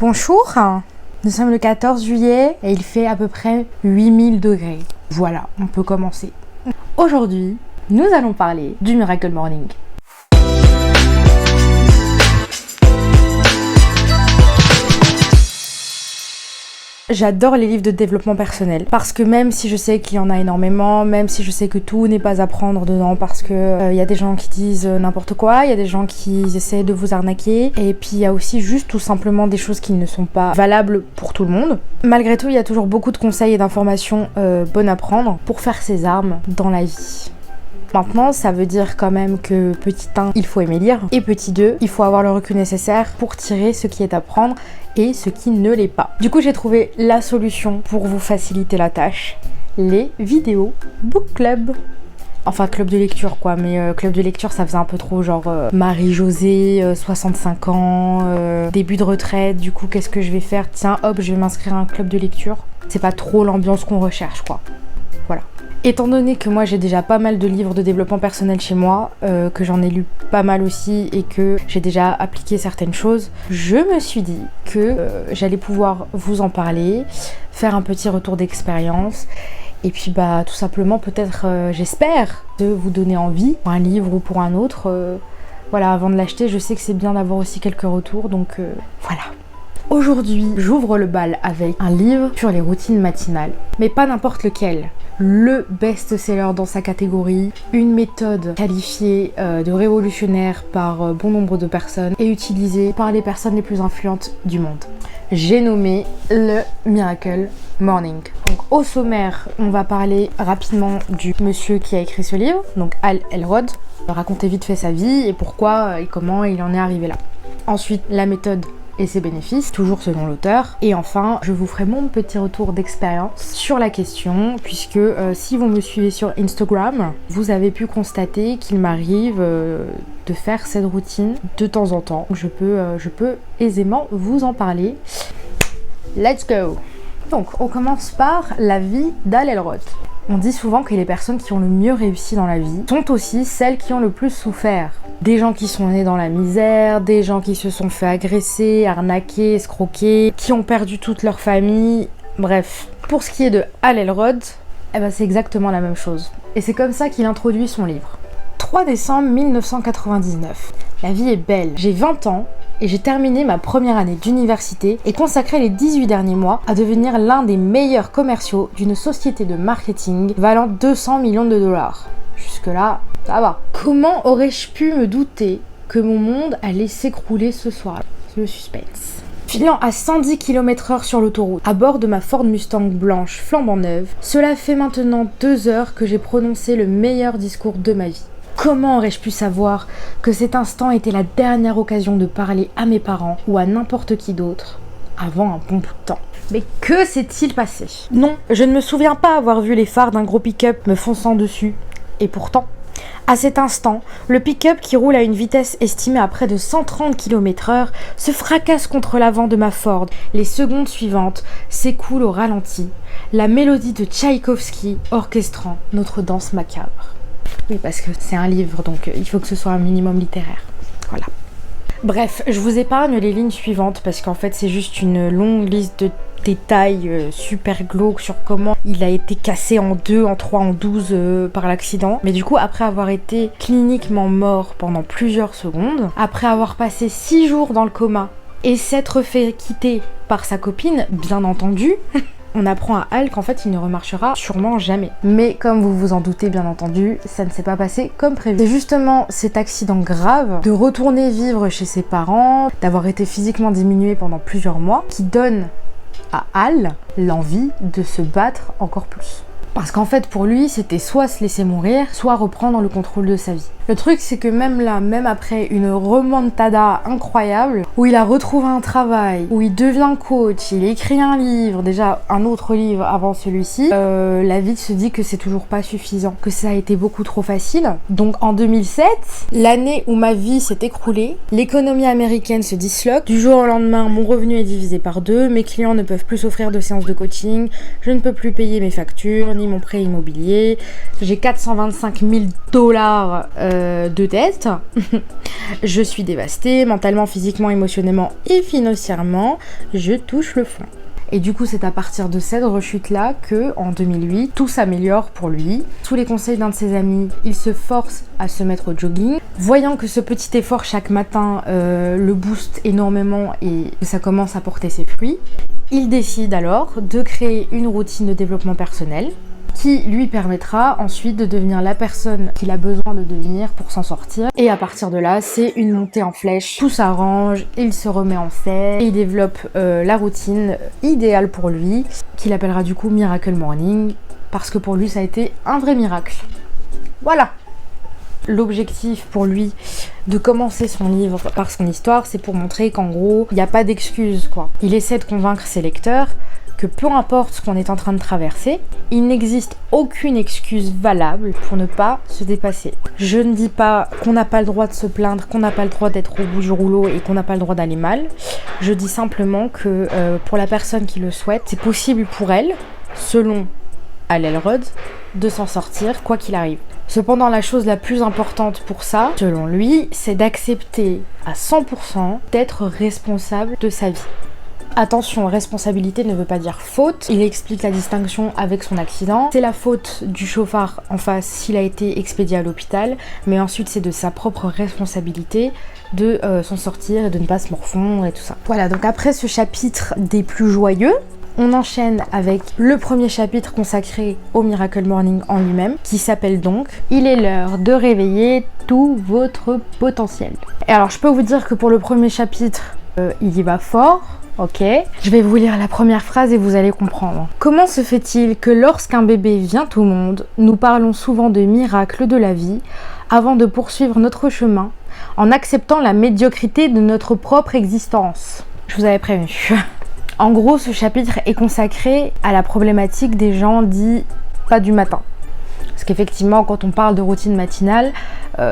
Bonjour, nous sommes le 14 juillet et il fait à peu près 8000 degrés. Voilà, on peut commencer. Aujourd'hui, nous allons parler du Miracle Morning. J'adore les livres de développement personnel parce que même si je sais qu'il y en a énormément, même si je sais que tout n'est pas à prendre dedans parce que y a des gens qui disent n'importe quoi, il y a des gens qui essaient de vous arnaquer et puis il y a aussi juste tout simplement des choses qui ne sont pas valables pour tout le monde. Malgré tout, il y a toujours beaucoup de conseils et d'informations bonnes à prendre pour faire ses armes dans la vie. Maintenant, ça veut dire quand même que petit 1, il faut aimer lire, et petit 2, il faut avoir le recul nécessaire pour tirer ce qui est à prendre et ce qui ne l'est pas. Du coup, j'ai trouvé la solution pour vous faciliter la tâche, les vidéos book club. Enfin, club de lecture quoi, mais club de lecture ça faisait un peu trop genre Marie-Josée, 65 ans, début de retraite, du coup qu'est-ce que je vais faire? Tiens hop, je vais m'inscrire à un club de lecture. C'est pas trop l'ambiance qu'on recherche quoi. Voilà. Étant donné que moi j'ai déjà pas mal de livres de développement personnel chez moi, que j'en ai lu pas mal aussi et que j'ai déjà appliqué certaines choses, je me suis dit que j'allais pouvoir vous en parler, faire un petit retour d'expérience et puis bah tout simplement peut-être, j'espère, de vous donner envie pour un livre ou pour un autre. Voilà, avant de l'acheter, je sais que c'est bien d'avoir aussi quelques retours, donc voilà. Aujourd'hui, j'ouvre le bal avec un livre sur les routines matinales, mais pas n'importe lequel. Le best-seller dans sa catégorie, une méthode qualifiée de révolutionnaire par bon nombre de personnes et utilisée par les personnes les plus influentes du monde. J'ai nommé le Miracle Morning. Donc au sommaire, on va parler rapidement du monsieur qui a écrit ce livre, donc Hal Elrod, raconter vite fait sa vie et pourquoi et comment il en est arrivé là. Ensuite, la méthode et ses bénéfices, toujours selon l'auteur. Et enfin, je vous ferai mon petit retour d'expérience sur la question, puisque si vous me suivez sur Instagram, vous avez pu constater qu'il m'arrive de faire cette routine de temps en temps. Je peux aisément vous en parler. Let's go! Donc, on commence par la vie d'Hal Elrod. On dit souvent que les personnes qui ont le mieux réussi dans la vie sont aussi celles qui ont le plus souffert. Des gens qui sont nés dans la misère, des gens qui se sont fait agresser, arnaquer, escroquer, qui ont perdu toute leur famille, bref. Pour ce qui est de Hal Elrod, c'est exactement la même chose. Et c'est comme ça qu'il introduit son livre. 3 décembre 1999. La vie est belle. J'ai 20 ans et j'ai terminé ma première année d'université et consacré les 18 derniers mois à devenir l'un des meilleurs commerciaux d'une société de marketing valant 200 millions de dollars. Jusque-là, ça va. Comment aurais-je pu me douter que mon monde allait s'écrouler ce soir-là? C'est le suspense. Filant à 110 km/h sur l'autoroute, à bord de ma Ford Mustang blanche flambant neuve, cela fait maintenant 2 heures que j'ai prononcé le meilleur discours de ma vie. Comment aurais-je pu savoir que cet instant était la dernière occasion de parler à mes parents ou à n'importe qui d'autre avant un bon bout de temps? Mais que s'est-il passé? Non, je ne me souviens pas avoir vu les phares d'un gros pick-up me fonçant dessus. Et pourtant, à cet instant, le pick-up qui roule à une vitesse estimée à près de 130 km/h se fracasse contre l'avant de ma Ford. Les secondes suivantes s'écoulent au ralenti, la mélodie de Tchaïkovski orchestrant notre danse macabre. Oui, parce que c'est un livre, donc il faut que ce soit un minimum littéraire. Voilà. Bref, je vous épargne les lignes suivantes parce qu'en fait c'est juste une longue liste de détails super glauques sur comment il a été cassé en 2, en 3, en 12 par l'accident. Mais du coup, après avoir été cliniquement mort pendant plusieurs secondes, après avoir passé 6 jours dans le coma et s'être fait quitter par sa copine, bien entendu, on apprend à Hal qu'en fait il ne remarchera sûrement jamais. Mais comme vous vous en doutez bien entendu, ça ne s'est pas passé comme prévu. C'est justement cet accident grave de retourner vivre chez ses parents, d'avoir été physiquement diminué pendant plusieurs mois, qui donne à Hal l'envie de se battre encore plus. Parce qu'en fait pour lui c'était soit se laisser mourir, soit reprendre le contrôle de sa vie. Le truc c'est que même là, même après une remontada incroyable, où il a retrouvé un travail, où il devient coach, il écrit un livre, déjà un autre livre avant celui-ci, la vie se dit que c'est toujours pas suffisant, que ça a été beaucoup trop facile. Donc en 2007, l'année où ma vie s'est écroulée, l'économie américaine se disloque, du jour au lendemain mon revenu est divisé par 2, mes clients ne peuvent plus s'offrir de séances de coaching, je ne peux plus payer mes factures, ni fini mon prêt immobilier, j'ai 425 000 dollars de dette, je suis dévastée mentalement, physiquement, émotionnellement et financièrement, je touche le fond. Et du coup, c'est à partir de cette rechute-là que, en 2008, tout s'améliore pour lui. Sous les conseils d'un de ses amis, il se force à se mettre au jogging. Voyant que ce petit effort chaque matin le booste énormément et que ça commence à porter ses fruits, il décide alors de créer une routine de développement personnel qui lui permettra ensuite de devenir la personne qu'il a besoin de devenir pour s'en sortir. Et à partir de là, c'est une montée en flèche, tout s'arrange, il se remet en selle, et il développe la routine idéale pour lui, qu'il appellera du coup Miracle Morning, parce que pour lui ça a été un vrai miracle. Voilà. L'objectif pour lui de commencer son livre par son histoire, c'est pour montrer qu'en gros, il n'y a pas d'excuses quoi. Il essaie de convaincre ses lecteurs que peu importe ce qu'on est en train de traverser, il n'existe aucune excuse valable pour ne pas se dépasser. Je ne dis pas qu'on n'a pas le droit de se plaindre, qu'on n'a pas le droit d'être au bout du rouleau et qu'on n'a pas le droit d'aller mal. Je dis simplement que pour la personne qui le souhaite, c'est possible pour elle, selon Hal Elrod, de s'en sortir quoi qu'il arrive. Cependant, la chose la plus importante pour ça, selon lui, c'est d'accepter à 100% d'être responsable de sa vie. Attention, responsabilité ne veut pas dire faute. Il explique la distinction avec son accident. C'est la faute du chauffard en face s'il a été expédié à l'hôpital, mais ensuite c'est de sa propre responsabilité de s'en sortir et de ne pas se morfondre et tout ça. Voilà, donc après ce chapitre des plus joyeux, on enchaîne avec le premier chapitre consacré au Miracle Morning en lui-même, qui s'appelle donc « Il est l'heure de réveiller tout votre potentiel ». Et alors je peux vous dire que pour le premier chapitre, il y va fort. Ok, je vais vous lire la première phrase et vous allez comprendre. Comment se fait-il que lorsqu'un bébé vient au monde, nous parlons souvent de miracles de la vie avant de poursuivre notre chemin en acceptant la médiocrité de notre propre existence? Je vous avais prévenu. En gros, ce chapitre est consacré à la problématique des gens dits pas du matin. Parce qu'effectivement, quand on parle de routine matinale,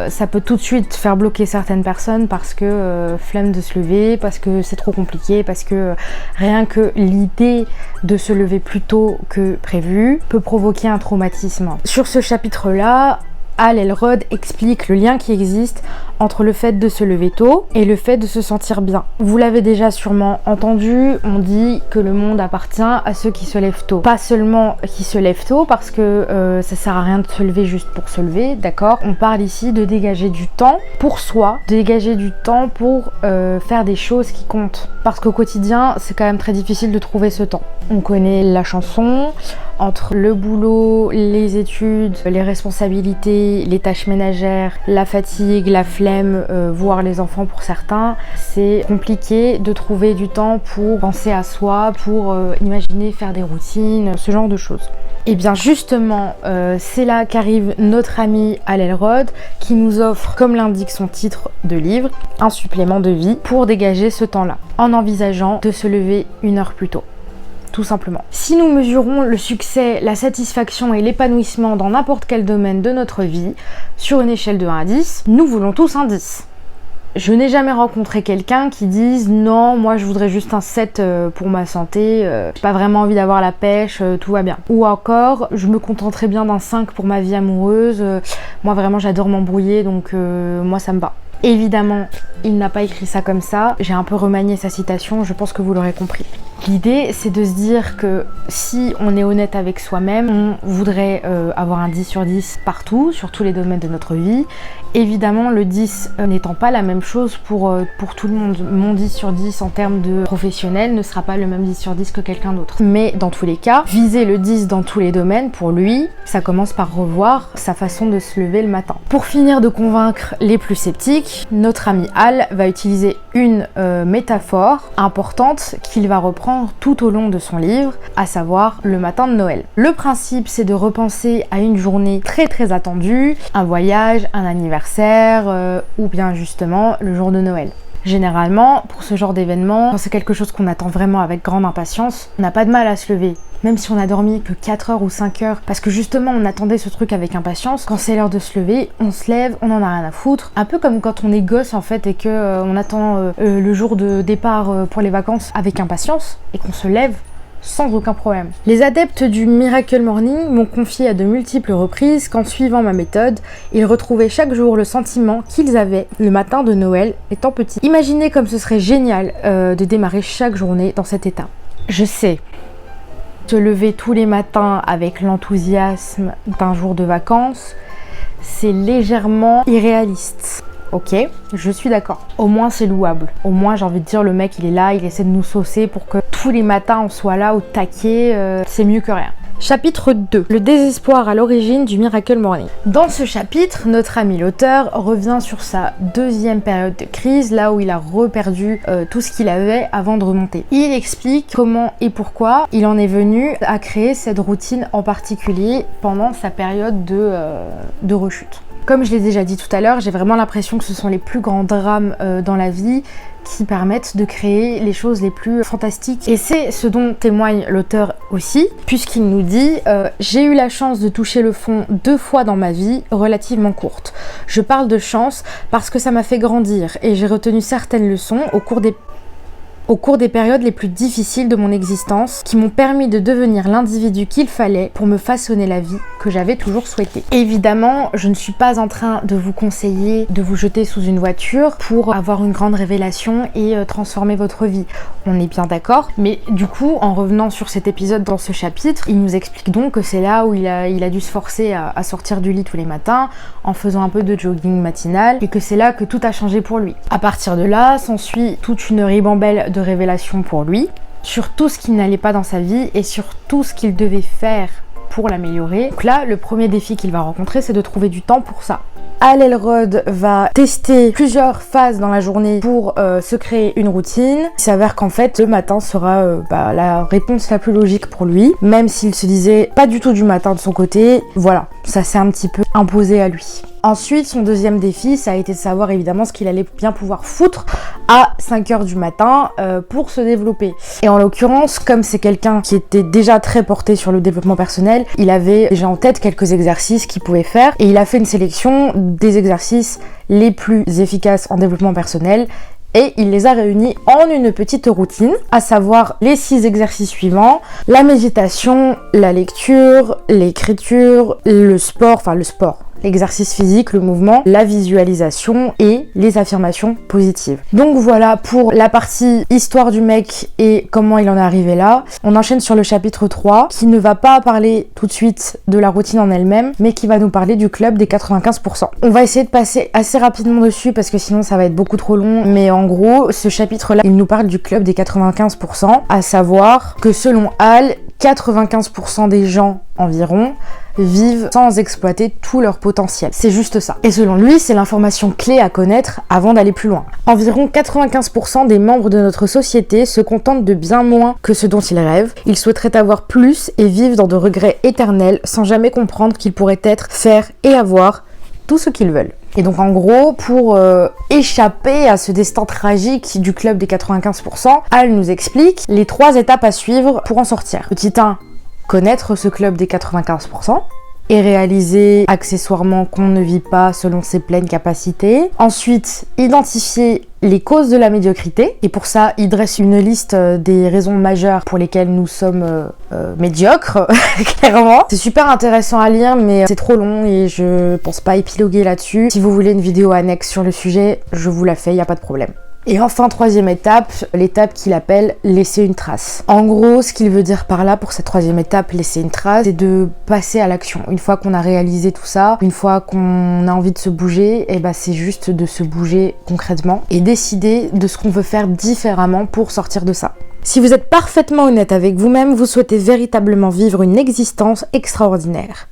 ça peut tout de suite faire bloquer certaines personnes parce que flemme de se lever, parce que c'est trop compliqué, parce que rien que l'idée de se lever plus tôt que prévu peut provoquer un traumatisme. Sur ce chapitre-là, Hal Elrod explique le lien qui existe entre le fait de se lever tôt et le fait de se sentir bien. Vous l'avez déjà sûrement entendu, on dit que le monde appartient à ceux qui se lèvent tôt. Pas seulement qui se lèvent tôt parce que ça sert à rien de se lever juste pour se lever, d'accord? On parle ici de dégager du temps pour soi, de dégager du temps pour faire des choses qui comptent. Parce qu'au quotidien, c'est quand même très difficile de trouver ce temps. On connaît la chanson, entre le boulot, les études, les responsabilités, les tâches ménagères, la fatigue, la flemme, voire les enfants pour certains, c'est compliqué de trouver du temps pour penser à soi, pour imaginer faire des routines, ce genre de choses. Et bien justement, c'est là qu'arrive notre ami Hal Elrod qui nous offre, comme l'indique son titre de livre, un supplément de vie pour dégager ce temps-là, en envisageant de se lever 1 heure plus tôt. Tout simplement. Si nous mesurons le succès, la satisfaction et l'épanouissement dans n'importe quel domaine de notre vie, sur une échelle de 1 à 10, nous voulons tous un 10. Je n'ai jamais rencontré quelqu'un qui dise « Non, moi je voudrais juste un 7 pour ma santé, j'ai pas vraiment envie d'avoir la pêche, tout va bien. » Ou encore « Je me contenterais bien d'un 5 pour ma vie amoureuse, moi vraiment j'adore m'embrouiller donc moi ça me va. » Évidemment, il n'a pas écrit ça comme ça, j'ai un peu remanié sa citation, je pense que vous l'aurez compris. L'idée, c'est de se dire que si on est honnête avec soi-même, on voudrait avoir un 10 sur 10 partout, sur tous les domaines de notre vie. Évidemment, le 10 n'étant pas la même chose pour tout le monde. Mon 10 sur 10 en termes de professionnel ne sera pas le même 10 sur 10 que quelqu'un d'autre. Mais dans tous les cas, viser le 10 dans tous les domaines, pour lui, ça commence par revoir sa façon de se lever le matin. Pour finir de convaincre les plus sceptiques, notre ami Hal va utiliser une métaphore importante qu'il va reprendre tout au long de son livre, à savoir le matin de Noël. Le principe, c'est de repenser à une journée très très attendue, un voyage, un anniversaire ou bien justement le jour de Noël. Généralement, pour ce genre d'événement, quand c'est quelque chose qu'on attend vraiment avec grande impatience, on n'a pas de mal à se lever. Même si on a dormi que 4 heures ou 5 heures, parce que justement on attendait ce truc avec impatience, quand c'est l'heure de se lever, on se lève, on en a rien à foutre. Un peu comme quand on est gosse en fait et que on attend le jour de départ pour les vacances avec impatience et qu'on se lève sans aucun problème. Les adeptes du Miracle Morning m'ont confié à de multiples reprises qu'en suivant ma méthode, ils retrouvaient chaque jour le sentiment qu'ils avaient le matin de Noël étant petits. Imaginez comme ce serait génial de démarrer chaque journée dans cet état. Je sais, se lever tous les matins avec l'enthousiasme d'un jour de vacances, c'est légèrement irréaliste. Ok, je suis d'accord. Au moins c'est louable. Au moins j'ai envie de dire le mec il est là, il essaie de nous saucer pour que tous les matins on soit là au taquet, c'est mieux que rien. Chapitre 2. Le désespoir à l'origine du Miracle Morning. Dans ce chapitre, notre ami l'auteur revient sur sa deuxième période de crise, là où il a reperdu tout ce qu'il avait avant de remonter. Il explique comment et pourquoi il en est venu à créer cette routine en particulier pendant sa période de rechute. Comme je l'ai déjà dit tout à l'heure, j'ai vraiment l'impression que ce sont les plus grands drames dans la vie qui permettent de créer les choses les plus fantastiques. Et c'est ce dont témoigne l'auteur aussi, puisqu'il nous dit « J'ai eu la chance de toucher le fond 2 fois dans ma vie, relativement courte. Je parle de chance parce que ça m'a fait grandir et j'ai retenu certaines leçons au cours des périodes les plus difficiles de mon existence qui m'ont permis de devenir l'individu qu'il fallait pour me façonner la vie que j'avais toujours souhaitée. » Évidemment, je ne suis pas en train de vous conseiller de vous jeter sous une voiture pour avoir une grande révélation et transformer votre vie. On est bien d'accord, mais du coup, en revenant sur cet épisode dans ce chapitre, il nous explique donc que c'est là où il a dû se forcer à sortir du lit tous les matins en faisant un peu de jogging matinal et que c'est là que tout a changé pour lui. À partir de là, s'ensuit toute une ribambelle de révélations pour lui, sur tout ce qui n'allait pas dans sa vie et sur tout ce qu'il devait faire pour l'améliorer. Donc là, le premier défi qu'il va rencontrer, c'est de trouver du temps pour ça. Hal Elrod va tester plusieurs phases dans la journée pour se créer une routine. Il s'avère qu'en fait, le matin sera la réponse la plus logique pour lui, même s'il se disait pas du tout du matin de son côté. Voilà, ça s'est un petit peu imposé à lui. Ensuite, son deuxième défi, ça a été de savoir évidemment ce qu'il allait bien pouvoir foutre à 5h du matin pour se développer. Et en l'occurrence, comme c'est quelqu'un qui était déjà très porté sur le développement personnel, il avait déjà en tête quelques exercices qu'il pouvait faire et il a fait une sélection des exercices les plus efficaces en développement personnel et il les a réunis en une petite routine, à savoir les 6 exercices suivants: la méditation, la lecture, l'écriture, l'exercice physique, le mouvement, la visualisation et les affirmations positives. Donc voilà pour la partie histoire du mec et comment il en est arrivé là. On enchaîne sur le chapitre 3 qui ne va pas parler tout de suite de la routine en elle-même, mais qui va nous parler du club des 95%. On va essayer de passer assez rapidement dessus parce que sinon ça va être beaucoup trop long, mais en gros, ce chapitre-là, il nous parle du club des 95%, à savoir que selon Hal, 95% des gens environ vivent sans exploiter tout leur potentiel. C'est juste ça. Et selon lui, c'est l'information clé à connaître avant d'aller plus loin. Environ 95% des membres de notre société se contentent de bien moins que ce dont ils rêvent. Ils souhaiteraient avoir plus et vivent dans de regrets éternels sans jamais comprendre qu'ils pourraient être, faire et avoir tout ce qu'ils veulent. Et donc en gros, pour échapper à ce destin tragique du club des 95%, Hal nous explique les 3 étapes à suivre pour en sortir. Petit 1, connaître ce club des 95% et réaliser accessoirement qu'on ne vit pas selon ses pleines capacités. Ensuite, identifier les causes de la médiocrité, et pour ça, il dresse une liste des raisons majeures pour lesquelles nous sommes médiocres, clairement. C'est super intéressant à lire, mais c'est trop long et je pense pas épiloguer là-dessus. Si vous voulez une vidéo annexe sur le sujet, je vous la fais, y a pas de problème. Et enfin, 3e étape, l'étape qu'il appelle laisser une trace. En gros, ce qu'il veut dire par là, pour cette 3e étape, laisser une trace, c'est de passer à l'action. Une fois qu'on a réalisé tout ça, une fois qu'on a envie de se bouger, et c'est juste de se bouger concrètement et décider de ce qu'on veut faire différemment pour sortir de ça. Si vous êtes parfaitement honnête avec vous-même, vous souhaitez véritablement vivre une existence extraordinaire.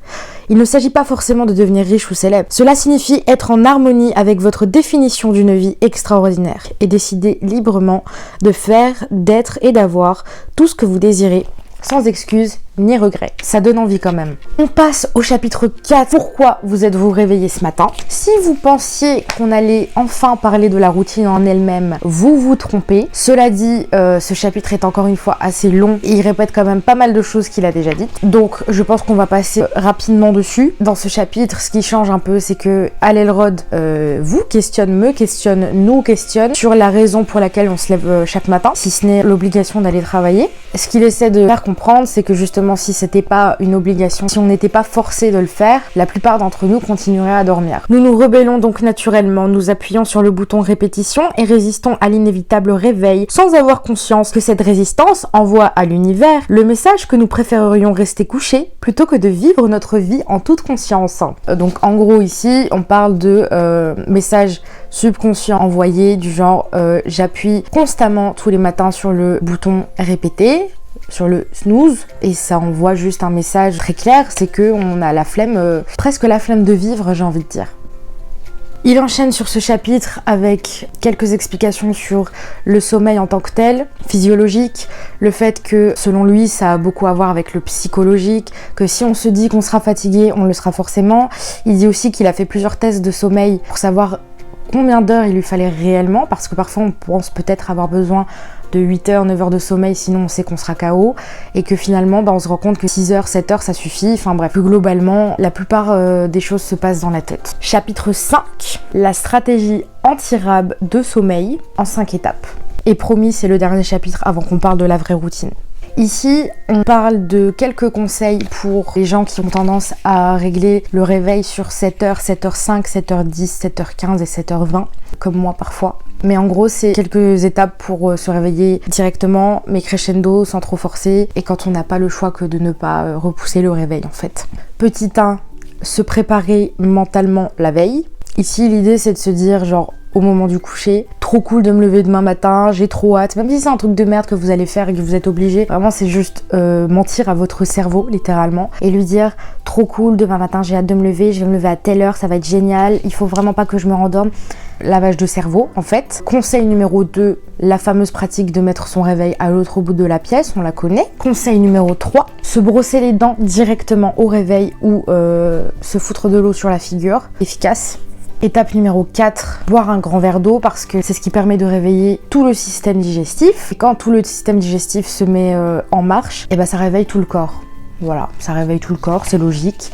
Il ne s'agit pas forcément de devenir riche ou célèbre. Cela signifie être en harmonie avec votre définition d'une vie extraordinaire et décider librement de faire, d'être et d'avoir tout ce que vous désirez, sans excuses ni regret. Ça donne envie quand même. On passe au chapitre 4. Pourquoi vous êtes-vous réveillé ce matin? Si vous pensiez qu'on allait enfin parler de la routine en elle-même, vous vous trompez. Cela dit, ce chapitre est encore une fois assez long et il répète quand même pas mal de choses qu'il a déjà dites. Donc je pense qu'on va passer rapidement dessus. Dans ce chapitre, ce qui change un peu, c'est que Hal Elrod vous questionne, me questionne, nous questionne sur la raison pour laquelle on se lève chaque matin, si ce n'est l'obligation d'aller travailler. Ce qu'il essaie de faire comprendre, c'est que justement si c'était pas une obligation, si on n'était pas forcé de le faire, la plupart d'entre nous continueraient à dormir. Nous nous rebellons donc naturellement, nous appuyons sur le bouton répétition et résistons à l'inévitable réveil, sans avoir conscience que cette résistance envoie à l'univers le message que nous préférerions rester couchés plutôt que de vivre notre vie en toute conscience. Donc en gros ici, on parle de messages subconscients envoyés du genre j'appuie constamment tous les matins sur le bouton répéter, sur le snooze, et ça envoie juste un message très clair, c'est que on a la flemme, presque la flemme de vivre, j'ai envie de dire. Il enchaîne sur ce chapitre avec quelques explications sur le sommeil en tant que tel, physiologique, le fait que selon lui ça a beaucoup à voir avec le psychologique, que si on se dit qu'on sera fatigué, on le sera forcément. Il dit aussi qu'il a fait plusieurs tests de sommeil pour savoir combien d'heures il lui fallait réellement, parce que parfois on pense peut-être avoir besoin de 8 heures, 9 heures de sommeil, sinon on sait qu'on sera KO, et que finalement on se rend compte que 6 heures, 7 heures ça suffit. Enfin bref, plus globalement, la plupart des choses se passent dans la tête. Chapitre 5, la stratégie anti-rab de sommeil en 5 étapes. Et promis, c'est le dernier chapitre avant qu'on parle de la vraie routine. Ici, on parle de quelques conseils pour les gens qui ont tendance à régler le réveil sur 7h, 7h05, 7h10, 7h15 et 7h20, comme moi parfois. Mais en gros, c'est quelques étapes pour se réveiller directement, mais crescendo, sans trop forcer, et quand on n'a pas le choix que de ne pas repousser le réveil en fait. Petit 1, se préparer mentalement la veille. Ici, l'idée c'est de se dire genre au moment du coucher, trop cool de me lever demain matin, j'ai trop hâte, même si c'est un truc de merde que vous allez faire et que vous êtes obligé, vraiment c'est juste mentir à votre cerveau littéralement et lui dire trop cool, demain matin j'ai hâte de me lever, je vais me lever à telle heure, ça va être génial, il faut vraiment pas que je me rendorme. Lavage de cerveau en fait. Conseil numéro 2, la fameuse pratique de mettre son réveil à l'autre bout de la pièce, on la connaît. Conseil numéro 3, se brosser les dents directement au réveil ou se foutre de l'eau sur la figure, efficace. Étape numéro 4, boire un grand verre d'eau parce que c'est ce qui permet de réveiller tout le système digestif. Et quand tout le système digestif se met en marche, et ben ça réveille tout le corps. Voilà, ça réveille tout le corps, c'est logique.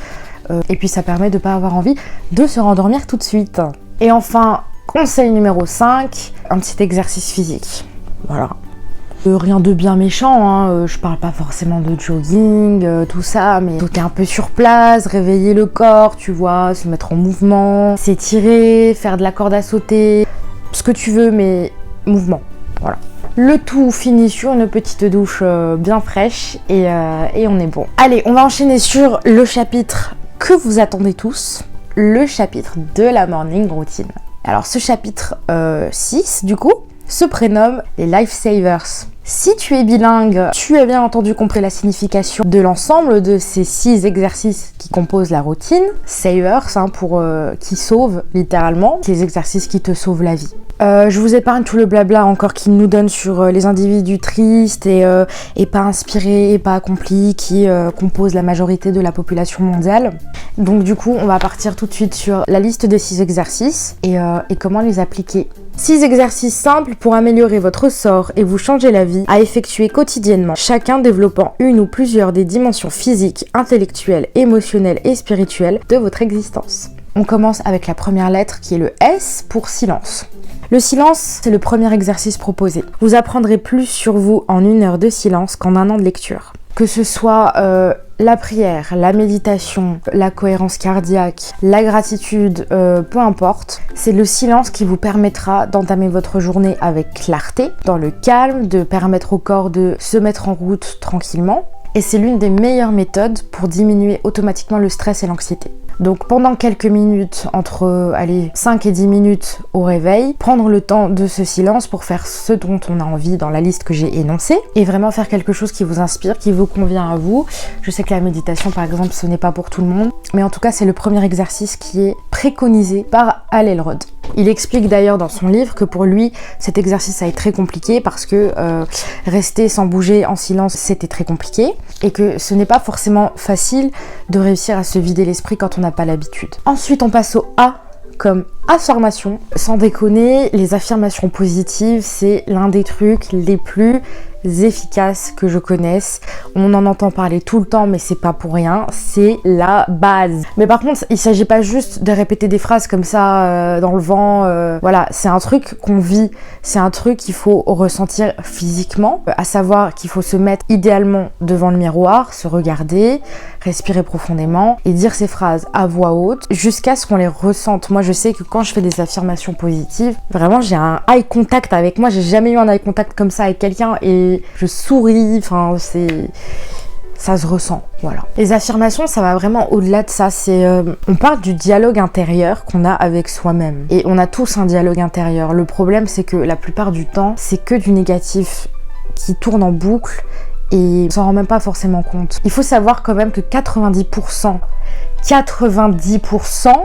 Et puis ça permet de ne pas avoir envie de se rendormir tout de suite. Et enfin, conseil numéro 5, un petit exercice physique. Voilà. Rien de bien méchant, hein. Je parle pas forcément de jogging, tout ça, mais sauter un peu sur place, réveiller le corps, tu vois, se mettre en mouvement, s'étirer, faire de la corde à sauter, ce que tu veux, mais mouvement, voilà. Le tout finit sur une petite douche bien fraîche et on est bon. Allez, on va enchaîner sur le chapitre que vous attendez tous, le chapitre de la morning routine. Alors ce chapitre 6 du coup se prénomme les Lifesavers. Si tu es bilingue, tu as bien entendu compris la signification de l'ensemble de ces 6 exercices qui composent la routine. Savers, hein, pour qui sauvent littéralement, les exercices qui te sauvent la vie. Je vous épargne tout le blabla encore qu'il nous donne sur les individus tristes et pas inspirés et pas accomplis qui composent la majorité de la population mondiale. Donc du coup, on va partir tout de suite sur la liste des 6 exercices et comment les appliquer. 6 exercices simples pour améliorer votre sort et vous changer la vie à effectuer quotidiennement, chacun développant une ou plusieurs des dimensions physiques, intellectuelles, émotionnelles et spirituelles de votre existence. On commence avec la première lettre qui est le S pour silence. Le silence, c'est le premier exercice proposé. Vous apprendrez plus sur vous en 1 heure de silence qu'en 1 an de lecture. Que ce soit la prière, la méditation, la cohérence cardiaque, la gratitude, peu importe, c'est le silence qui vous permettra d'entamer votre journée avec clarté, dans le calme, de permettre au corps de se mettre en route tranquillement. Et c'est l'une des meilleures méthodes pour diminuer automatiquement le stress et l'anxiété. Donc pendant quelques minutes, entre 5 et 10 minutes au réveil, prendre le temps de ce silence pour faire ce dont on a envie dans la liste que j'ai énoncée et vraiment faire quelque chose qui vous inspire, qui vous convient à vous. Je sais que la méditation par exemple ce n'est pas pour tout le monde, mais en tout cas c'est le premier exercice qui est préconisé par Hal Elrod. Il explique d'ailleurs dans son livre que pour lui, cet exercice a été très compliqué parce que rester sans bouger en silence, c'était très compliqué et que ce n'est pas forcément facile de réussir à se vider l'esprit quand on n'a pas l'habitude. Ensuite, on passe au A comme affirmation. Sans déconner, les affirmations positives, c'est l'un des trucs les plus efficaces que je connaisse. On en entend parler tout le temps, mais c'est pas pour rien, c'est la base. Mais par contre, il s'agit pas juste de répéter des phrases comme ça dans le vent, voilà, c'est un truc qu'on vit, c'est un truc qu'il faut ressentir physiquement, à savoir qu'il faut se mettre idéalement devant le miroir, se regarder, respirer profondément et dire ces phrases à voix haute jusqu'à ce qu'on les ressente. Moi, je sais que quand je fais des affirmations positives, vraiment j'ai un eye contact avec moi, j'ai jamais eu un eye contact comme ça avec quelqu'un et je souris, enfin ça se ressent, voilà. Les affirmations, ça va vraiment au-delà de ça, on parle du dialogue intérieur qu'on a avec soi-même. Et on a tous un dialogue intérieur. Le problème, c'est que la plupart du temps, c'est que du négatif qui tourne en boucle et on s'en rend même pas forcément compte. Il faut savoir quand même que 90%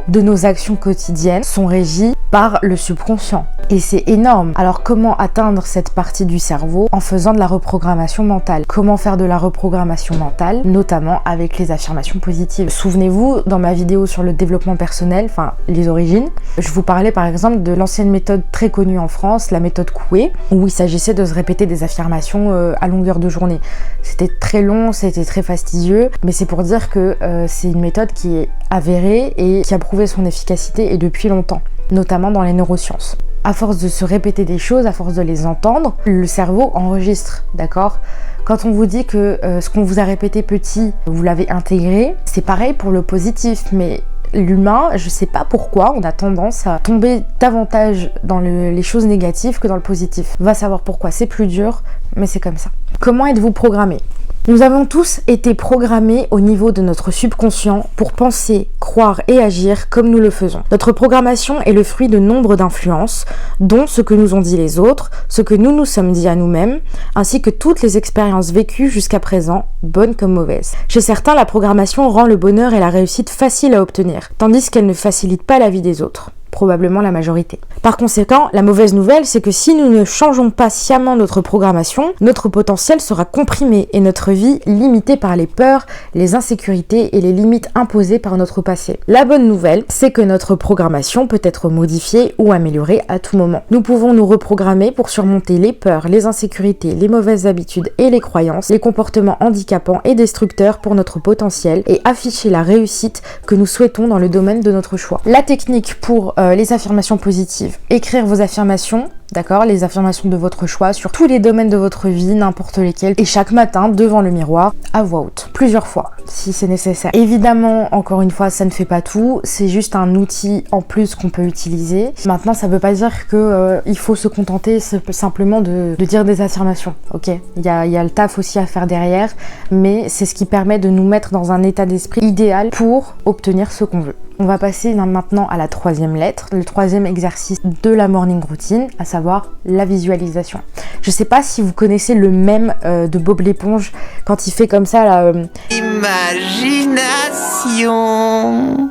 de nos actions quotidiennes sont régies par le subconscient. Et c'est énorme. Alors comment atteindre cette partie du cerveau? En faisant de la reprogrammation mentale. Comment faire de la reprogrammation mentale? Notamment avec les affirmations positives. Souvenez-vous, dans ma vidéo sur le développement personnel, enfin les origines, je vous parlais par exemple de l'ancienne méthode très connue en France, la méthode Coué, où il s'agissait de se répéter des affirmations à longueur de journée. C'était très long, c'était très fastidieux, mais c'est pour dire que c'est une méthode qui est avérée et qui a prouvé son efficacité et depuis longtemps, notamment dans les neurosciences. À force de se répéter des choses, à force de les entendre, le cerveau enregistre, d'accord? Quand on vous dit que ce qu'on vous a répété petit, vous l'avez intégré, c'est pareil pour le positif, mais l'humain, je sais pas pourquoi, on a tendance à tomber davantage dans les choses négatives que dans le positif. Va savoir pourquoi, c'est plus dur, mais c'est comme ça. Comment êtes-vous programmé? Nous avons tous été programmés au niveau de notre subconscient pour penser, croire et agir comme nous le faisons. Notre programmation est le fruit de nombre d'influences, dont ce que nous ont dit les autres, ce que nous nous sommes dit à nous-mêmes, ainsi que toutes les expériences vécues jusqu'à présent, bonnes comme mauvaises. Chez certains, la programmation rend le bonheur et la réussite faciles à obtenir, tandis qu'elle ne facilite pas la vie des autres. Probablement la majorité. Par conséquent, la mauvaise nouvelle, c'est que si nous ne changeons pas sciemment notre programmation, notre potentiel sera comprimé et notre vie limitée par les peurs, les insécurités et les limites imposées par notre passé. La bonne nouvelle, c'est que notre programmation peut être modifiée ou améliorée à tout moment. Nous pouvons nous reprogrammer pour surmonter les peurs, les insécurités, les mauvaises habitudes et les croyances, les comportements handicapants et destructeurs pour notre potentiel et afficher la réussite que nous souhaitons dans le domaine de notre choix. La technique pour les affirmations positives. Écrire vos affirmations, d'accord, les affirmations de votre choix sur tous les domaines de votre vie, n'importe lesquels, et chaque matin devant le miroir, à voix haute, plusieurs fois, si c'est nécessaire. Évidemment, encore une fois, ça ne fait pas tout, c'est juste un outil en plus qu'on peut utiliser. Maintenant, ça veut pas dire que il faut se contenter simplement de dire des affirmations, ok? Il y a le taf aussi à faire derrière, mais c'est ce qui permet de nous mettre dans un état d'esprit idéal pour obtenir ce qu'on veut. On va passer maintenant à la troisième lettre, le troisième exercice de la morning routine, à savoir la visualisation. Je sais pas si vous connaissez le mème de Bob l'éponge quand il fait comme ça la imagination.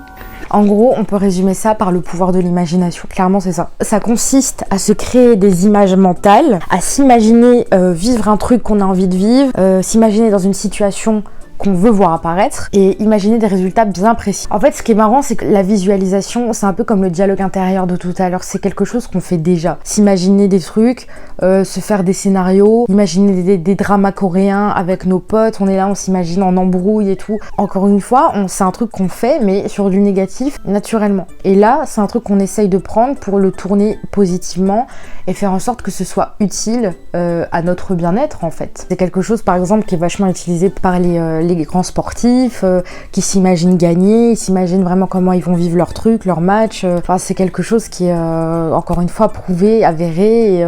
En gros, on peut résumer ça par le pouvoir de l'imagination. Clairement, c'est ça. Ça consiste à se créer des images mentales, à s'imaginer vivre un truc qu'on a envie de vivre, s'imaginer dans une situation qu'on veut voir apparaître et imaginer des résultats bien précis. En fait, ce qui est marrant, c'est que la visualisation, c'est un peu comme le dialogue intérieur de tout à l'heure, c'est quelque chose qu'on fait déjà. S'imaginer des trucs, se faire des scénarios, imaginer des dramas coréens avec nos potes, on est là, on s'imagine en embrouille et tout. Encore une fois, c'est un truc qu'on fait, mais sur du négatif, naturellement. Et là, c'est un truc qu'on essaye de prendre pour le tourner positivement et faire en sorte que ce soit utile à notre bien-être, en fait. C'est quelque chose, par exemple, qui est vachement utilisé par les grands sportifs qui s'imaginent gagner, ils s'imaginent vraiment comment ils vont vivre leur truc, leur match. Enfin, c'est quelque chose qui est encore une fois prouvé, avéré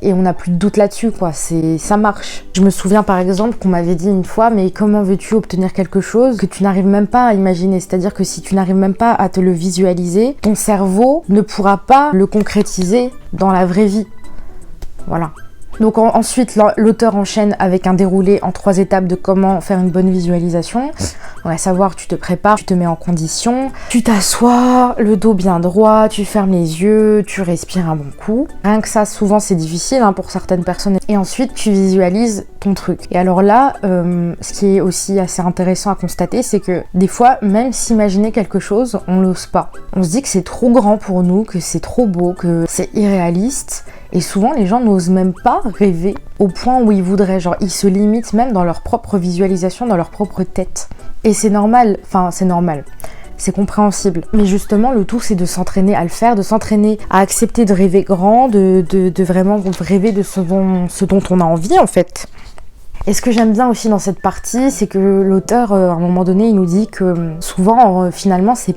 et on n'a plus de doute là-dessus, quoi. Ça marche. Je me souviens par exemple qu'on m'avait dit une fois, mais comment veux-tu obtenir quelque chose que tu n'arrives même pas à imaginer? C'est-à-dire que si tu n'arrives même pas à te le visualiser, ton cerveau ne pourra pas le concrétiser dans la vraie vie. Voilà. Donc ensuite, l'auteur enchaîne avec un déroulé en 3 étapes de comment faire une bonne visualisation. Donc à savoir, tu te prépares, tu te mets en condition, tu t'assois, le dos bien droit, tu fermes les yeux, tu respires un bon coup. Rien que ça, souvent c'est difficile pour certaines personnes. Et ensuite, tu visualises ton truc. Et alors là, ce qui est aussi assez intéressant à constater, c'est que des fois, même s'imaginer quelque chose, on l'ose pas. On se dit que c'est trop grand pour nous, que c'est trop beau, que c'est irréaliste. Et souvent, les gens n'osent même pas rêver au point où ils voudraient. Genre, ils se limitent même dans leur propre visualisation, dans leur propre tête. Et c'est normal, c'est compréhensible. Mais justement, le tout, c'est de s'entraîner à le faire, de s'entraîner à accepter de rêver grand, de vraiment rêver de ce dont on a envie, en fait. Et ce que j'aime bien aussi dans cette partie, c'est que l'auteur, à un moment donné, il nous dit que souvent, finalement, ce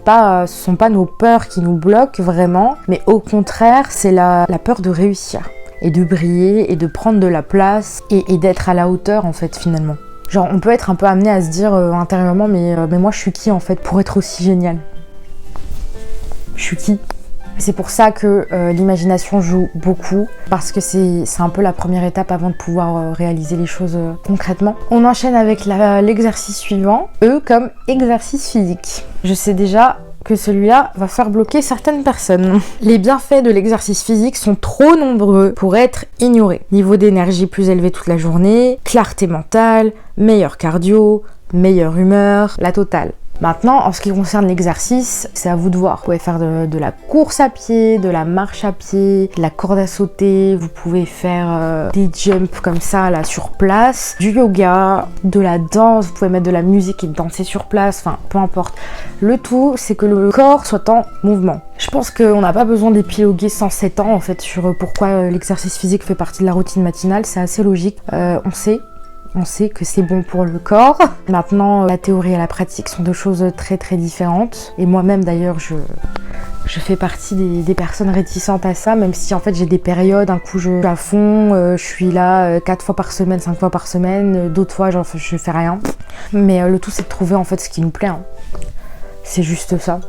sont pas nos peurs qui nous bloquent vraiment, mais au contraire, c'est la peur de réussir, et de briller, et de prendre de la place, et d'être à la hauteur, en fait, finalement. Genre, on peut être un peu amené à se dire intérieurement, mais moi, je suis qui, en fait, pour être aussi génial? Je suis qui? C'est pour ça que l'imagination joue beaucoup, parce que c'est un peu la première étape avant de pouvoir réaliser les choses concrètement. On enchaîne avec l'exercice suivant, comme exercice physique. Je sais déjà que celui-là va faire bloquer certaines personnes. Les bienfaits de l'exercice physique sont trop nombreux pour être ignorés. Niveau d'énergie plus élevé toute la journée, clarté mentale, meilleur cardio, meilleure humeur, la totale. Maintenant, en ce qui concerne l'exercice, c'est à vous de voir. Vous pouvez faire de la course à pied, de la marche à pied, de la corde à sauter, vous pouvez faire des jumps comme ça là sur place, du yoga, de la danse, vous pouvez mettre de la musique et danser sur place, enfin peu importe. Le tout, c'est que le corps soit en mouvement. Je pense qu'on n'a pas besoin d'épiloguer 107 ans en fait sur pourquoi l'exercice physique fait partie de la routine matinale, c'est assez logique, on sait que c'est bon pour le corps. Maintenant, la théorie et la pratique sont deux choses très très différentes. Et moi-même d'ailleurs, je fais partie des personnes réticentes à ça, même si en fait j'ai des périodes, un coup je suis à fond, je suis là 4 fois par semaine, 5 fois par semaine, d'autres fois genre, je fais rien. Mais le tout c'est de trouver en fait ce qui nous plaît. C'est juste ça.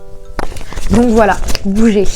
Donc voilà, bougez.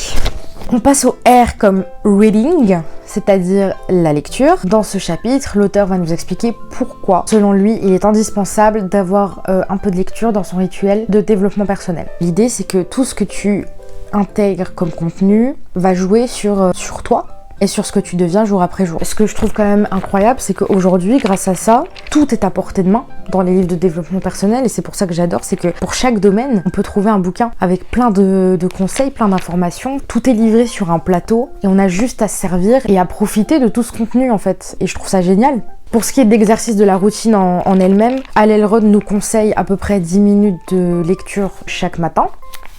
On passe au R comme reading, c'est-à-dire la lecture. Dans ce chapitre, l'auteur va nous expliquer pourquoi, selon lui, il est indispensable d'avoir un peu de lecture dans son rituel de développement personnel. L'idée, c'est que tout ce que tu intègres comme contenu va jouer sur toi et sur ce que tu deviens jour après jour. Ce que je trouve quand même incroyable, c'est qu'aujourd'hui, grâce à ça, tout est à portée de main dans les livres de développement personnel, et c'est pour ça que j'adore, c'est que pour chaque domaine, on peut trouver un bouquin avec plein de conseils, plein d'informations. Tout est livré sur un plateau et on a juste à se servir et à profiter de tout ce contenu en fait. Et je trouve ça génial. Pour ce qui est de l'exercice de la routine en elle-même, Hal Elrod nous conseille à peu près 10 minutes de lecture chaque matin.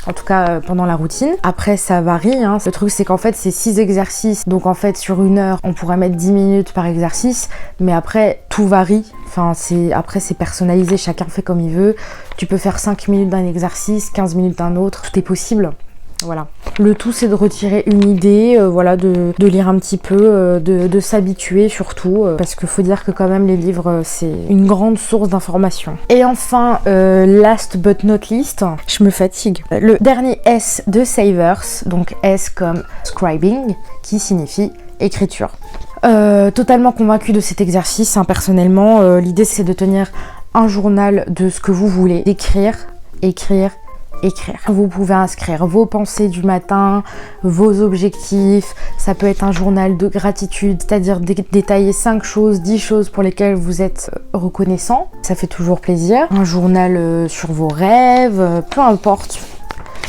En tout cas pendant la routine. Après ça varie, Le truc c'est qu'en fait c'est 6 exercices, donc en fait sur 1 heure on pourrait mettre 10 minutes par exercice, mais après tout varie, après c'est personnalisé, chacun fait comme il veut. Tu peux faire 5 minutes d'un exercice, 15 minutes d'un autre, tout est possible. Voilà. Le tout c'est de retirer une idée, de lire un petit peu, de s'habituer surtout, parce qu'il faut dire que quand même les livres c'est une grande source d'information. Et enfin, last but not least, je me fatigue. Le dernier S de Savers, donc S comme scribing, qui signifie écriture. Totalement convaincue de cet exercice, personnellement, l'idée c'est de tenir un journal de ce que vous voulez, d'écrire, écrire. Vous pouvez inscrire vos pensées du matin, vos objectifs, ça peut être un journal de gratitude, c'est-à-dire détailler 5 choses, 10 choses pour lesquelles vous êtes reconnaissant, ça fait toujours plaisir. Un journal sur vos rêves, peu importe.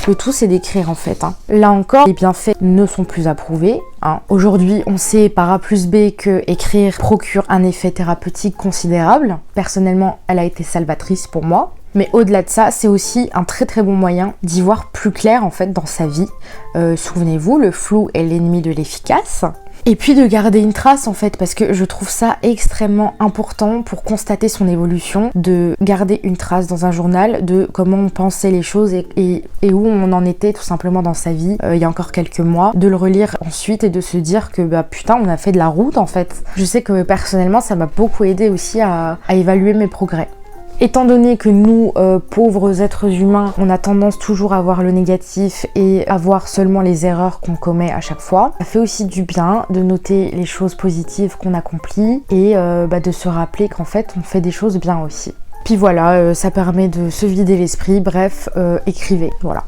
Le tout c'est d'écrire en fait. Là encore, les bienfaits ne sont plus approuvés. Aujourd'hui, on sait par A plus B que écrire procure un effet thérapeutique considérable. Personnellement, elle a été salvatrice pour moi. Mais au-delà de ça, c'est aussi un très très bon moyen d'y voir plus clair en fait dans sa vie. Souvenez-vous, le flou est l'ennemi de l'efficace. Et puis de garder une trace en fait, parce que je trouve ça extrêmement important pour constater son évolution, de garder une trace dans un journal de comment on pensait les choses et où on en était tout simplement dans sa vie il y a encore quelques mois, de le relire ensuite et de se dire que putain on a fait de la route en fait. Je sais que personnellement ça m'a beaucoup aidé aussi à évaluer mes progrès. Étant donné que nous, pauvres êtres humains, on a tendance toujours à voir le négatif et à voir seulement les erreurs qu'on commet à chaque fois, ça fait aussi du bien de noter les choses positives qu'on accomplit et de se rappeler qu'en fait on fait des choses bien aussi. Puis voilà, ça permet de se vider l'esprit, bref, écrivez, voilà.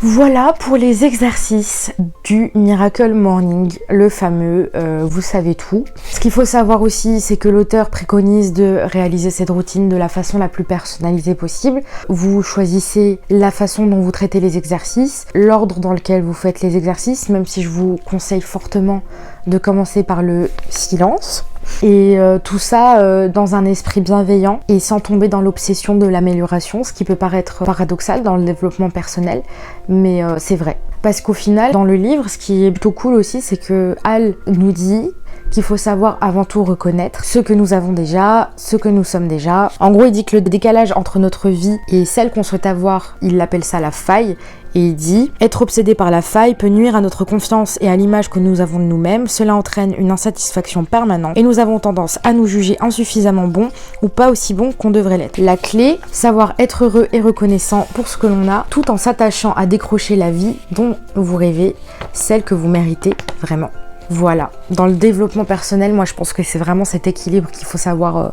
Voilà pour les exercices du Miracle Morning, le fameux vous savez tout. Ce qu'il faut savoir aussi, c'est que l'auteur préconise de réaliser cette routine de la façon la plus personnalisée possible. Vous choisissez la façon dont vous traitez les exercices, l'ordre dans lequel vous faites les exercices, même si je vous conseille fortement de commencer par le silence. Et tout ça dans un esprit bienveillant et sans tomber dans l'obsession de l'amélioration, ce qui peut paraître paradoxal dans le développement personnel, mais c'est vrai. Parce qu'au final, dans le livre, ce qui est plutôt cool aussi, c'est que Hal nous dit qu'il faut savoir avant tout reconnaître ce que nous avons déjà, ce que nous sommes déjà. En gros, il dit que le décalage entre notre vie et celle qu'on souhaite avoir, il appelle ça la faille. Et il dit « Être obsédé par la faille peut nuire à notre confiance et à l'image que nous avons de nous-mêmes. Cela entraîne une insatisfaction permanente et nous avons tendance à nous juger insuffisamment bons ou pas aussi bons qu'on devrait l'être. La clé, savoir être heureux et reconnaissant pour ce que l'on a, tout en s'attachant à décrocher la vie dont vous rêvez, celle que vous méritez vraiment. » Voilà, dans le développement personnel, moi je pense que c'est vraiment cet équilibre qu'il faut savoir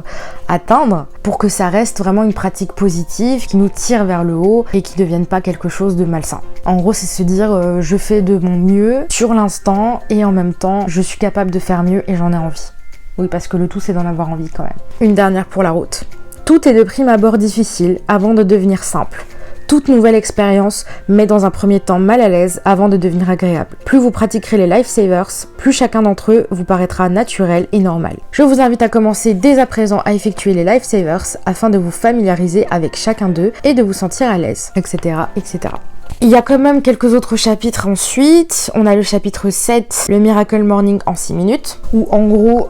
atteindre pour que ça reste vraiment une pratique positive qui nous tire vers le haut et qui ne devienne pas quelque chose de malsain. En gros, c'est se dire je fais de mon mieux sur l'instant et en même temps je suis capable de faire mieux et j'en ai envie. Oui, parce que le tout c'est d'en avoir envie quand même. Une dernière pour la route. Tout est de prime abord difficile avant de devenir simple. Toute nouvelle expérience met dans un premier temps mal à l'aise avant de devenir agréable. Plus vous pratiquerez les lifesavers, plus chacun d'entre eux vous paraîtra naturel et normal. Je vous invite à commencer dès à présent à effectuer les lifesavers afin de vous familiariser avec chacun d'eux et de vous sentir à l'aise, etc., etc. Il y a quand même quelques autres chapitres ensuite. On a le chapitre 7, le Miracle Morning en 6 minutes, où en gros,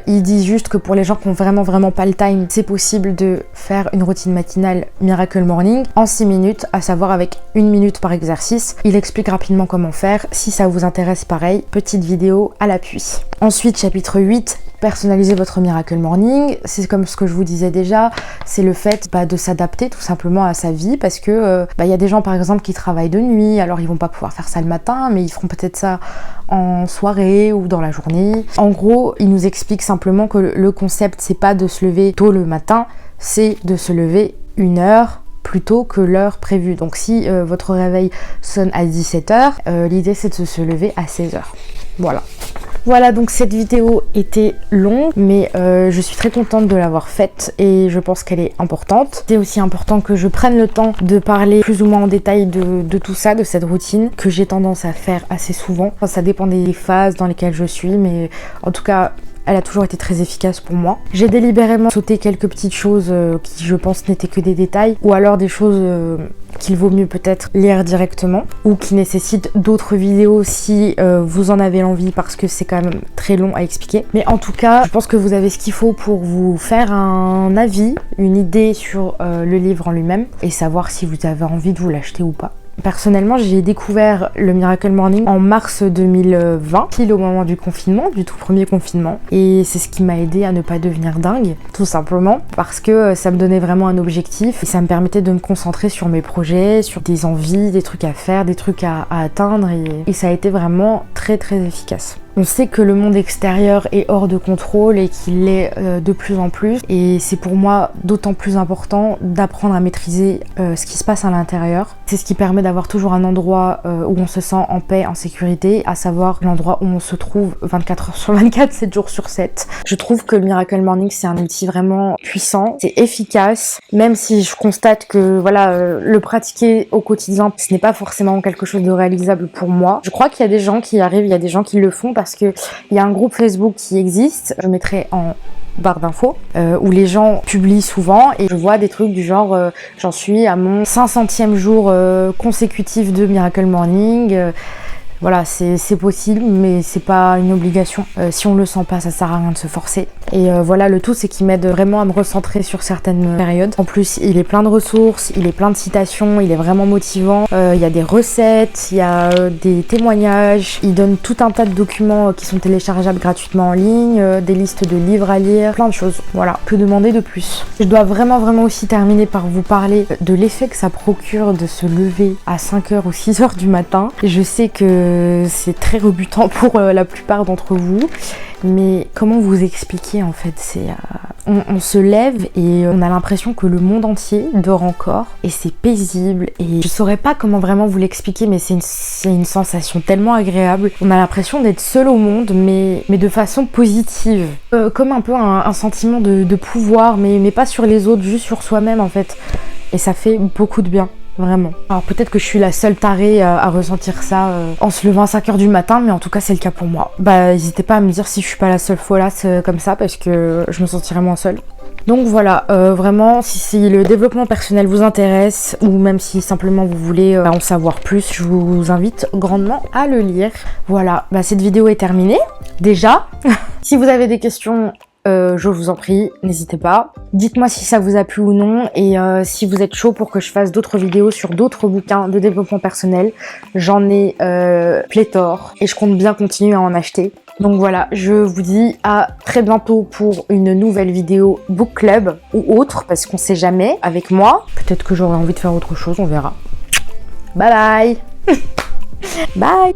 il dit juste que pour les gens qui ont vraiment pas le time, c'est possible de faire une routine matinale Miracle Morning en 6 minutes, à savoir avec 1 minute par exercice. Il explique rapidement comment faire. Si ça vous intéresse, pareil, petite vidéo à l'appui. Ensuite, chapitre 8, personnaliser votre Miracle Morning. C'est comme ce que je vous disais déjà, c'est le fait de s'adapter tout simplement à sa vie, parce que y a des gens par exemple qui travaillent de nuit, alors ils vont pas pouvoir faire ça le matin, mais ils feront peut-être ça en soirée ou dans la journée. En gros, il nous explique simplement que le concept, c'est pas de se lever tôt le matin, c'est de se lever 1 heure plus tôt que l'heure prévue. Donc si votre réveil sonne à 17h, l'idée c'est de se lever à 16h. Voilà. Voilà, donc cette vidéo était longue, mais je suis très contente de l'avoir faite et je pense qu'elle est importante. C'est aussi important que je prenne le temps de parler plus ou moins en détail de tout ça, de cette routine que j'ai tendance à faire assez souvent. Enfin, ça dépend des phases dans lesquelles je suis, mais en tout cas, elle a toujours été très efficace pour moi. J'ai délibérément sauté quelques petites choses qui, je pense, n'étaient que des détails, ou alors des choses qu'il vaut mieux peut-être lire directement, ou qui nécessitent d'autres vidéos si vous en avez l'envie, parce que c'est quand même très long à expliquer. Mais en tout cas, je pense que vous avez ce qu'il faut pour vous faire un avis, une idée sur le livre en lui-même, et savoir si vous avez envie de vous l'acheter ou pas. Personnellement, j'ai découvert le Miracle Morning en mars 2020, pile au moment du confinement, du tout premier confinement. Et c'est ce qui m'a aidé à ne pas devenir dingue, tout simplement, parce que ça me donnait vraiment un objectif et ça me permettait de me concentrer sur mes projets, sur des envies, des trucs à faire, des trucs à atteindre et ça a été vraiment très efficace. On sait que le monde extérieur est hors de contrôle et qu'il l'est de plus en plus. Et c'est pour moi d'autant plus important d'apprendre à maîtriser ce qui se passe à l'intérieur. C'est ce qui permet d'avoir toujours un endroit où on se sent en paix, en sécurité, à savoir l'endroit où on se trouve 24 heures sur 24, 7 jours sur 7. Je trouve que le Miracle Morning, c'est un outil vraiment puissant, c'est efficace, même si je constate que le pratiquer au quotidien, ce n'est pas forcément quelque chose de réalisable pour moi. Je crois qu'il y a des gens qui y arrivent, il y a des gens qui le font parce qu'il y a un groupe Facebook qui existe, je mettrai en barre d'infos, où les gens publient souvent et je vois des trucs du genre j'en suis à mon 500e jour consécutif de Miracle Morning, Voilà, c'est possible, mais c'est pas une obligation. Si on le sent pas, ça sert à rien de se forcer. Et voilà, le tout, c'est qu'il m'aide vraiment à me recentrer sur certaines périodes. En plus, il est plein de ressources, il est plein de citations, il est vraiment motivant. Il y a des recettes, il y a des témoignages. Il donne tout un tas de documents qui sont téléchargeables gratuitement en ligne, des listes de livres à lire, plein de choses. Voilà, que demander de plus? Je dois vraiment aussi terminer par vous parler de l'effet que ça procure de se lever à 5h ou 6h du matin. Et je sais que c'est très rebutant pour la plupart d'entre vous, mais comment vous expliquer en fait? On se lève et on a l'impression que le monde entier dort encore et c'est paisible, et je saurais pas comment vraiment vous l'expliquer, mais c'est une sensation tellement agréable. On a l'impression d'être seul au monde, mais de façon positive, comme un peu un sentiment de pouvoir, mais pas sur les autres, juste sur soi-même en fait, et ça fait beaucoup de bien. Vraiment. Alors peut-être que je suis la seule tarée à ressentir ça en se levant à 5h du matin, mais en tout cas c'est le cas pour moi. Bah n'hésitez pas à me dire si je suis pas la seule folasse comme ça, parce que je me sentirais moins seule. Donc voilà, vraiment, si le développement personnel vous intéresse, ou même si simplement vous voulez en savoir plus, je vous invite grandement à le lire. Voilà, bah cette vidéo est terminée, déjà. Si vous avez des questions, je vous en prie, n'hésitez pas. Dites-moi si ça vous a plu ou non, et si vous êtes chaud pour que je fasse d'autres vidéos sur d'autres bouquins de développement personnel. J'en ai pléthore, et je compte bien continuer à en acheter. Donc voilà, je vous dis à très bientôt pour une nouvelle vidéo book club ou autre, parce qu'on sait jamais avec moi. Peut-être que j'aurai envie de faire autre chose, on verra. Bye bye. Bye.